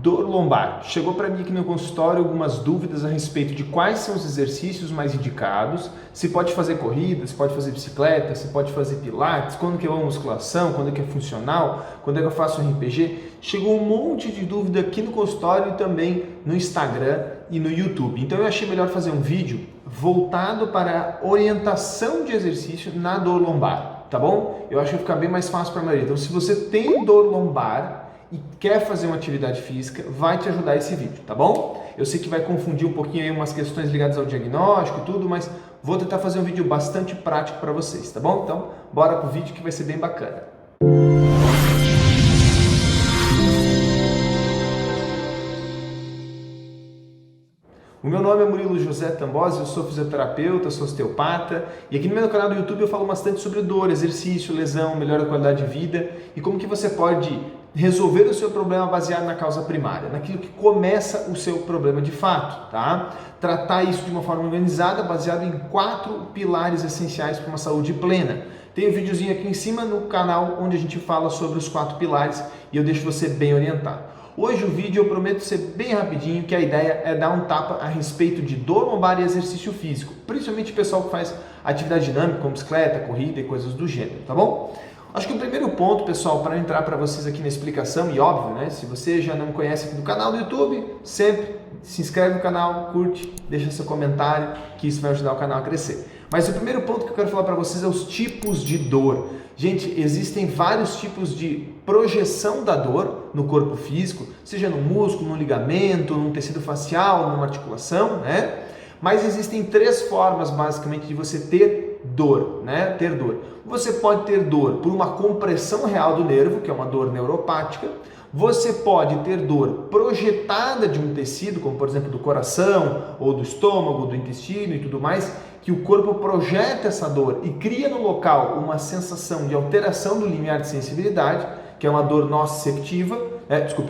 Dor lombar. Chegou para mim aqui no consultório algumas dúvidas a respeito de quais são os exercícios mais indicados, se pode fazer corrida, se pode fazer bicicleta, se pode fazer pilates, quando que é uma musculação, quando que é funcional, quando é que eu faço um RPG. Chegou um monte de dúvida aqui no consultório e também no Instagram e no YouTube. Então eu achei melhor fazer um vídeo voltado para a orientação de exercício na dor lombar, tá bom? Eu acho que vai ficar bem mais fácil para a maioria. Então se você tem dor lombar e quer fazer uma atividade física, vai te ajudar esse vídeo, tá bom? Eu sei que vai confundir um pouquinho aí umas questões ligadas ao diagnóstico e tudo, mas vou tentar fazer um vídeo bastante prático para vocês, tá bom? Então, bora pro vídeo que vai ser bem bacana. O meu nome é Murilo José Tambosi, eu sou fisioterapeuta, sou osteopata e aqui no meu canal do YouTube eu falo bastante sobre dor, exercício, lesão, melhora da qualidade de vida e como que você pode resolver o seu problema baseado na causa primária, naquilo que começa o seu problema de fato, tá? Tratar isso de uma forma organizada, baseado em 4 pilares essenciais para uma saúde plena. Tem um videozinho aqui em cima no canal onde a gente fala sobre os 4 pilares e eu deixo você bem orientado. Hoje o vídeo eu prometo ser bem rapidinho, que a ideia é dar um tapa a respeito de dor lombar e exercício físico, principalmente o pessoal que faz atividade dinâmica, como bicicleta, corrida e coisas do gênero, tá bom? Acho que o primeiro ponto, pessoal, para entrar para vocês aqui na explicação, e óbvio, né, se você já não me conhece aqui do canal do YouTube, sempre se inscreve no canal, curte, deixa seu comentário, que isso vai ajudar o canal a crescer. Mas o primeiro ponto que eu quero falar para vocês é os tipos de dor. Gente, existem vários tipos de projeção da dor no corpo físico, seja no músculo, no ligamento, num tecido facial, numa articulação, né? Mas existem 3 formas, basicamente, de você ter dor, né? Ter dor. Você pode ter dor por uma compressão real do nervo, que é uma dor neuropática. Você pode ter dor projetada de um tecido, como por exemplo do coração, ou do estômago, ou do intestino e tudo mais, que o corpo projeta essa dor e cria no local uma sensação de alteração do limiar de sensibilidade, que é uma dor nociceptiva,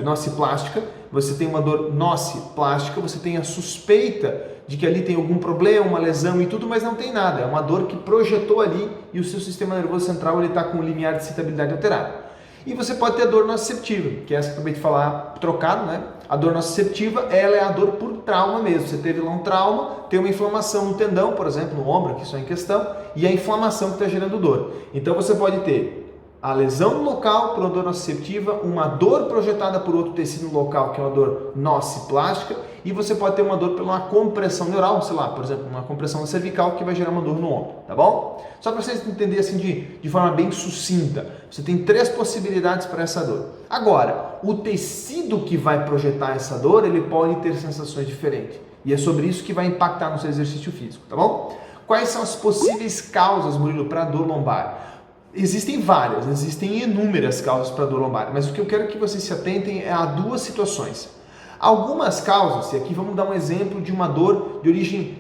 nociplástica. Você tem uma dor nociplástica, você tem a suspeita de que ali tem algum problema, uma lesão e tudo, mas não tem nada. É uma dor que projetou ali e o seu sistema nervoso central está com o limiar de excitabilidade alterado. E você pode ter a dor nociceptiva, que é essa que eu acabei de falar, trocado, né? A dor nociceptiva, ela é a dor por trauma mesmo. Você teve lá um trauma, tem uma inflamação no tendão, por exemplo, no ombro, que isso é em questão, e a inflamação que está gerando dor. Então você pode ter a lesão no local por uma dor nociceptiva, uma dor projetada por outro tecido no local, que é uma dor nociplástica, e você pode ter uma dor por uma compressão neural, sei lá, por exemplo, uma compressão cervical que vai gerar uma dor no ombro, tá bom? Só para vocês entenderem assim de forma bem sucinta, você tem 3 possibilidades para essa dor. Agora, o tecido que vai projetar essa dor, ele pode ter sensações diferentes, e é sobre isso que vai impactar no seu exercício físico, tá bom? Quais são as possíveis causas, Murilo, para a dor lombar? Existem várias, existem inúmeras causas para dor lombar, mas o que eu quero que vocês se atentem é a 2 situações. Algumas causas, e aqui vamos dar um exemplo de uma dor de origem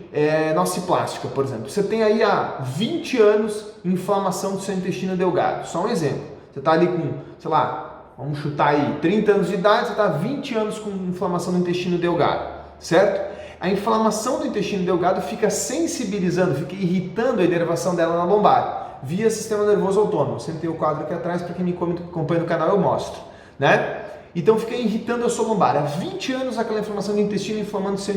nociplástica, por exemplo. Você tem aí há 20 anos inflamação do seu intestino delgado, só um exemplo. Você está ali com, sei lá, vamos chutar aí, 30 anos de idade, você está há 20 anos com inflamação do intestino delgado, certo? A inflamação do intestino delgado fica sensibilizando, fica irritando a inervação dela na lombar, via sistema nervoso autônomo. Sempre tem o quadro aqui atrás, para quem me acompanha no canal eu mostro, né? Então fica irritando a sua lombar. Há 20 anos aquela inflamação do intestino inflamando seu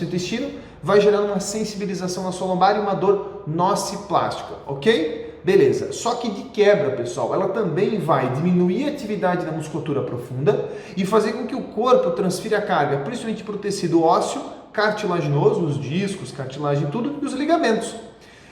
intestino vai gerando uma sensibilização na sua lombar e uma dor nociplástica, ok? Beleza. Só que de quebra, pessoal, ela também vai diminuir a atividade da musculatura profunda e fazer com que o corpo transfira a carga, principalmente para o tecido ósseo, cartilaginoso, os discos, cartilagem e tudo, e os ligamentos.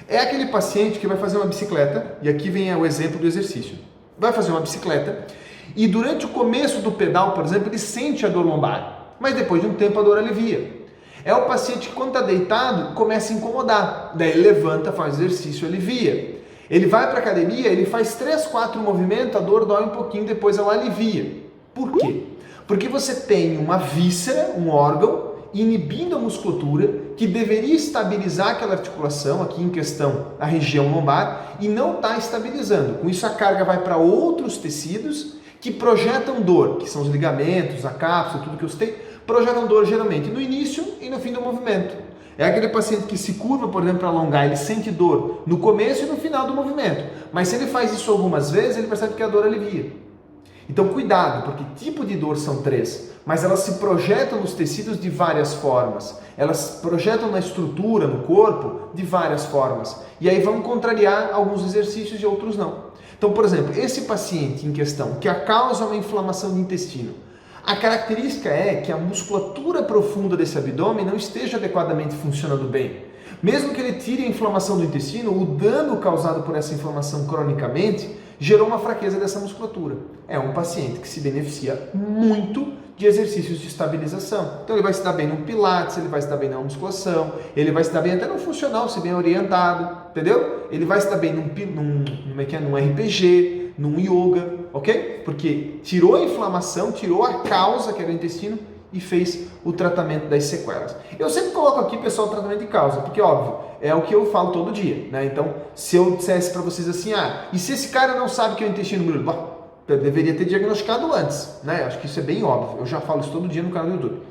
É aquele paciente que vai fazer uma bicicleta, e aqui vem o exemplo do exercício. Vai fazer uma bicicleta e durante o começo do pedal, por exemplo, ele sente a dor lombar, mas depois de um tempo a dor alivia. É o paciente que quando está deitado começa a incomodar, daí ele levanta, faz exercício, alivia. Ele vai para a academia, ele faz 3, 4 movimentos, a dor dói um pouquinho, depois ela alivia. Por quê? Porque você tem uma víscera, um órgão, inibindo a musculatura, que deveria estabilizar aquela articulação, aqui em questão a região lombar, e não está estabilizando. Com isso a carga vai para outros tecidos que projetam dor, que são os ligamentos, a cápsula, tudo que eu citei, projetam dor geralmente no início e no fim do movimento. É aquele paciente que se curva, por exemplo, para alongar, ele sente dor no começo e no final do movimento. Mas se ele faz isso algumas vezes, ele percebe que a dor alivia. Então cuidado, porque tipo de dor são três, mas elas se projetam nos tecidos de várias formas. Elas se projetam na estrutura, no corpo, de várias formas. E aí vão contrariar alguns exercícios e outros não. Então, por exemplo, esse paciente em questão, que a causa é uma inflamação do intestino, a característica é que a musculatura profunda desse abdômen não esteja adequadamente funcionando bem. Mesmo que ele tire a inflamação do intestino, o dano causado por essa inflamação cronicamente gerou uma fraqueza dessa musculatura. É um paciente que se beneficia muito de exercícios de estabilização. Então ele vai se dar bem no pilates, ele vai se dar bem na musculação, ele vai se dar bem até no funcional, se bem orientado, entendeu? Ele vai se dar bem num RPG, num yoga, ok? Porque tirou a inflamação, tirou a causa, que era o intestino, e fez o tratamento das sequelas. Eu sempre coloco aqui, pessoal, o tratamento de causa, porque, óbvio, é o que eu falo todo dia, né? Então, se eu dissesse para vocês assim, e se esse cara não sabe que é o intestino grudo? Eu deveria ter diagnosticado antes, né? Acho que isso é bem óbvio, eu já falo isso todo dia no canal do YouTube.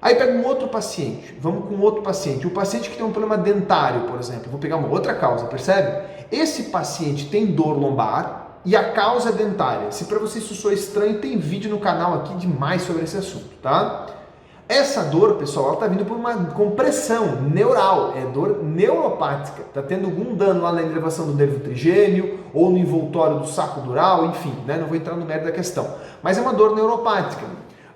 Aí pega um outro paciente, vamos com outro paciente, o paciente que tem um problema dentário, por exemplo, vou pegar uma outra causa, percebe? Esse paciente tem dor lombar, e a causa é dentária. Se para você isso soa estranho, tem vídeo no canal aqui demais sobre esse assunto, tá? Essa dor, pessoal, ela está vindo por uma compressão neural, é dor neuropática. Está tendo algum dano lá na inervação do nervo trigêmeo ou no envoltório do saco dural, enfim, né? Não vou entrar no mérito da questão. Mas é uma dor neuropática.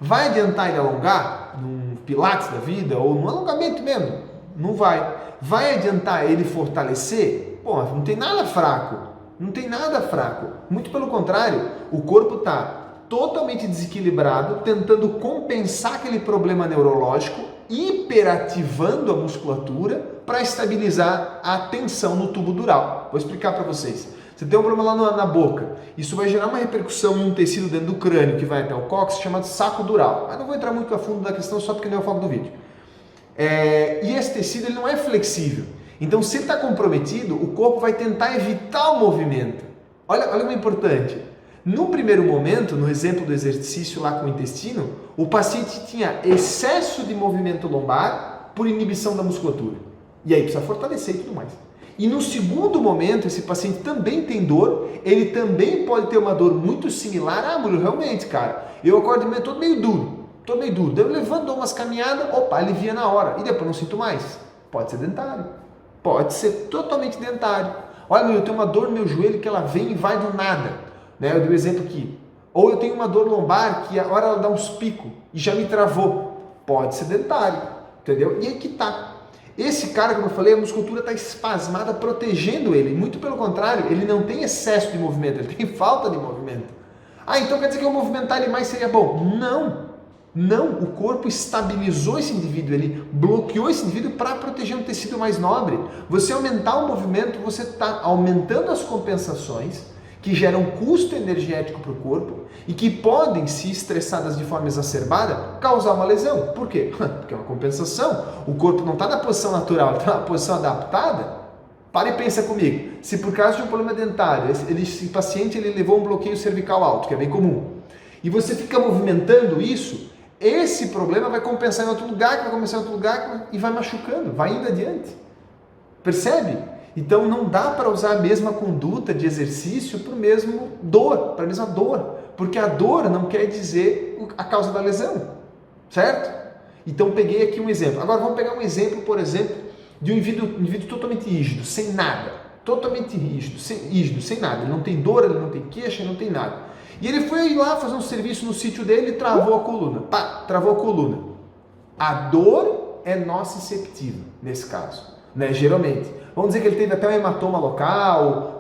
Vai adiantar ele alongar num pilates da vida ou num alongamento mesmo? Não vai. Vai adiantar ele fortalecer? Pô, não tem nada fraco. Não tem nada fraco. Muito pelo contrário, o corpo está totalmente desequilibrado, tentando compensar aquele problema neurológico, hiperativando a musculatura para estabilizar a tensão no tubo dural. Vou explicar para vocês. Você tem um problema lá na boca, isso vai gerar uma repercussão em um tecido dentro do crânio que vai até o cóccix, chamado saco dural. Mas não vou entrar muito a fundo da questão, só porque não é o foco do vídeo. E esse tecido ele não é flexível. Então, se ele está comprometido, o corpo vai tentar evitar o movimento. Olha como é importante. No primeiro momento, no exemplo do exercício lá com o intestino, o paciente tinha excesso de movimento lombar por inibição da musculatura. E aí precisa fortalecer e tudo mais. E no segundo momento, esse paciente também tem dor, ele também pode ter uma dor muito similar. Murilo, realmente, cara, eu acordo de manhã todo meio duro. Daí eu levanto, dou umas caminhadas, alivia na hora. E depois não sinto mais. Pode ser dentário. Pode ser totalmente dentário. Olha, eu tenho uma dor no meu joelho que ela vem e vai do nada. Né? Eu dei um exemplo aqui. Ou eu tenho uma dor lombar que a hora ela dá uns picos e já me travou. Pode ser dentário. Entendeu? E aí que tá. Esse cara, como eu falei, a musculatura está espasmada protegendo ele. Muito pelo contrário, ele não tem excesso de movimento, ele tem falta de movimento. Então quer dizer que eu movimentar ele mais seria bom? Não, o corpo estabilizou esse indivíduo, ele bloqueou esse indivíduo para proteger um tecido mais nobre. Você aumentar o movimento, você está aumentando as compensações que geram custo energético para o corpo e que podem, se estressadas de forma exacerbada, causar uma lesão. Por quê? Porque é uma compensação. O corpo não está na posição natural, está na posição adaptada. Para e pensa comigo. Se por causa de um problema dentário, esse paciente ele levou um bloqueio cervical alto, que é bem comum, e você fica movimentando isso, esse problema vai compensar em outro lugar, que vai compensar em outro lugar e vai machucando, vai indo adiante. Percebe? Então não dá para usar a mesma conduta de exercício para a mesma dor, porque a dor não quer dizer a causa da lesão, certo? Então peguei aqui um exemplo. Agora vamos pegar um exemplo, por exemplo, de um indivíduo totalmente rígido, sem nada, totalmente rígido, sem nada. Ele não tem dor, ele não tem queixa, ele não tem nada. E ele foi lá fazer um serviço no sítio dele e travou a coluna. Travou a coluna. A dor é nociceptiva nesse caso, né? Geralmente. Vamos dizer que ele teve até um hematoma local,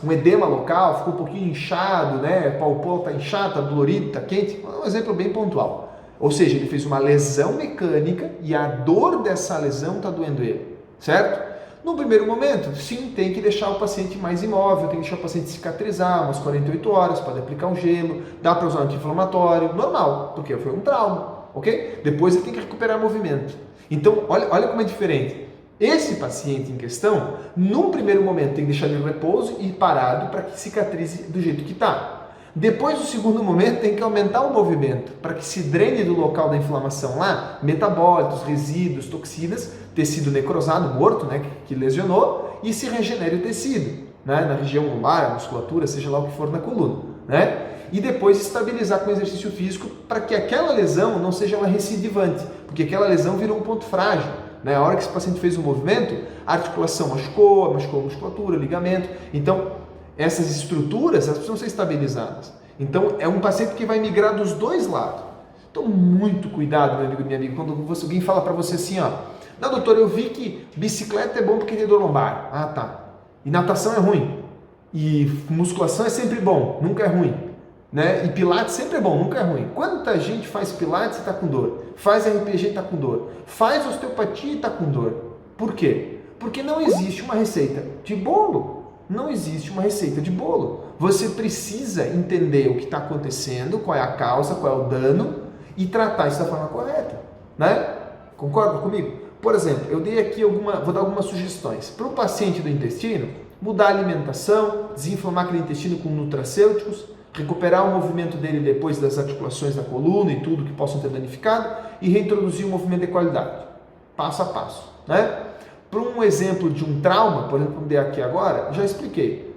um edema local, ficou um pouquinho inchado, né? O polo está inchado, está dolorido, está quente. É um exemplo bem pontual. Ou seja, ele fez uma lesão mecânica e a dor dessa lesão está doendo ele, certo? No primeiro momento, sim, tem que deixar o paciente mais imóvel, tem que deixar o paciente cicatrizar umas 48 horas, pode aplicar um gelo, dá para usar um anti-inflamatório, normal, porque foi um trauma, ok? Depois ele tem que recuperar movimento. Então, olha como é diferente. Esse paciente em questão, num primeiro momento, tem que deixar ele em repouso e parado para que cicatrize do jeito que está. Depois, no segundo momento, tem que aumentar o movimento para que se drene do local da inflamação lá, metabólitos, resíduos, toxinas, tecido necrosado, morto, né, que lesionou, e se regenere o tecido, né, na região lombar, musculatura, seja lá o que for na coluna. né? E depois estabilizar com exercício físico para que aquela lesão não seja uma recidivante, porque aquela lesão virou um ponto frágil, né? A hora que esse paciente fez o movimento, a articulação machucou a musculatura, ligamento. Então, essas estruturas elas precisam ser estabilizadas. Então, é um paciente que vai migrar dos dois lados. Então, muito cuidado, meu amigo e minha amiga, quando alguém fala para você assim, ó, não, doutor, eu vi que bicicleta é bom porque tem dor lombar. Ah, tá. E natação é ruim. E musculação é sempre bom, nunca é ruim. Né? E pilates sempre é bom, nunca é ruim. Quanta gente faz pilates e está com dor? Faz RPG e está com dor? Faz osteopatia e está com dor? Por quê? Porque não existe uma receita de bolo. Não existe uma receita de bolo. Você precisa entender o que está acontecendo, qual é a causa, qual é o dano e tratar isso da forma correta. Né? Concorda comigo? Por exemplo, eu dei aqui vou dar algumas sugestões. Para o paciente do intestino, mudar a alimentação, desinflamar aquele intestino com nutracêuticos, recuperar o movimento dele depois das articulações da coluna e tudo que possam ter danificado e reintroduzir o movimento de qualidade, passo a passo, né? Para um exemplo de um trauma, por exemplo, como dei aqui agora, já expliquei.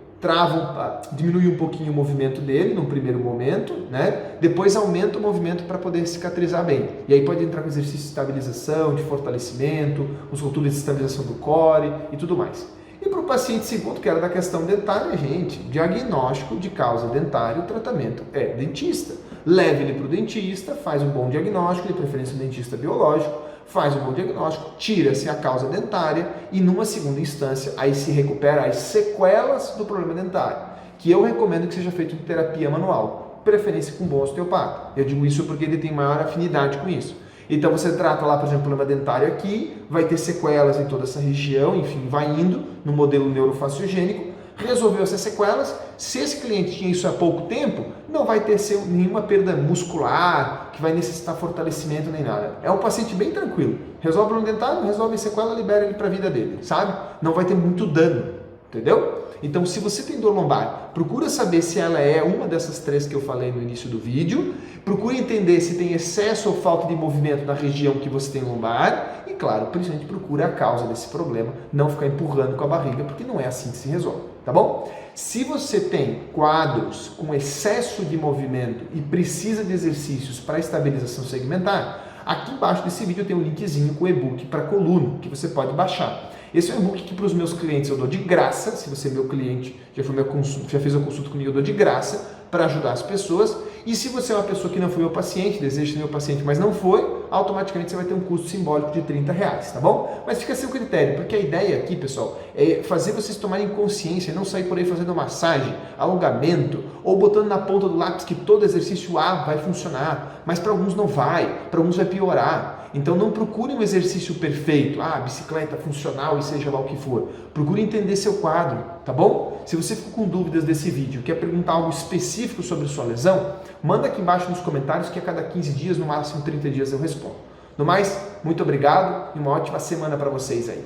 Diminui um pouquinho o movimento dele no primeiro momento, né? Depois aumenta o movimento para poder cicatrizar bem. E aí pode entrar com exercício de estabilização, de fortalecimento, musculatura de estabilização do core e tudo mais. E para o paciente segundo, que era da questão dentária, gente, diagnóstico de causa dentária, o tratamento é dentista. Leve ele para o dentista, faz um bom diagnóstico, de preferência um dentista biológico, faz um bom diagnóstico, tira-se a causa dentária e numa segunda instância aí se recupera as sequelas do problema dentário, que eu recomendo que seja feito de terapia manual, preferência com um bom osteopata. Eu digo isso porque ele tem maior afinidade com isso. Então você trata lá, por exemplo, o problema dentário aqui, vai ter sequelas em toda essa região, enfim, vai indo no modelo neurofasciogênico, resolveu essas sequelas. Se esse cliente tinha isso há pouco tempo, não vai ter nenhuma perda muscular, que vai necessitar fortalecimento nem nada. É um paciente bem tranquilo. Resolve o problema dentário, resolve a sequela, libera ele para a vida dele, sabe? Não vai ter muito dano, entendeu? Então, se você tem dor lombar, procura saber se ela é uma dessas três que eu falei no início do vídeo, procure entender se tem excesso ou falta de movimento na região que você tem lombar e, claro, principalmente procura a causa desse problema, não ficar empurrando com a barriga, porque não é assim que se resolve, tá bom? Se você tem quadros com excesso de movimento e precisa de exercícios para estabilização segmentar, aqui embaixo desse vídeo tem um linkzinho com o e-book para coluna, que você pode baixar. Esse é um e-book que para os meus clientes eu dou de graça. Se você é meu cliente, já fez a consulta comigo, eu dou de graça para ajudar as pessoas. E se você é uma pessoa que não foi meu paciente, deseja ser meu paciente, mas não foi, automaticamente você vai ter um custo simbólico de R$30, tá bom? Mas fica a seu critério, porque a ideia aqui, pessoal, é fazer vocês tomarem consciência, não sair por aí fazendo massagem, alongamento, ou botando na ponta do lápis que todo exercício A vai funcionar, mas para alguns não vai, para alguns vai piorar. Então não procure um exercício perfeito, bicicleta funcional e seja lá o que for. Procure entender seu quadro, tá bom? Se você ficou com dúvidas desse vídeo, quer perguntar algo específico sobre sua lesão, manda aqui embaixo nos comentários que a cada 15 dias, no máximo 30 dias eu respondo. No mais, muito obrigado e uma ótima semana para vocês aí.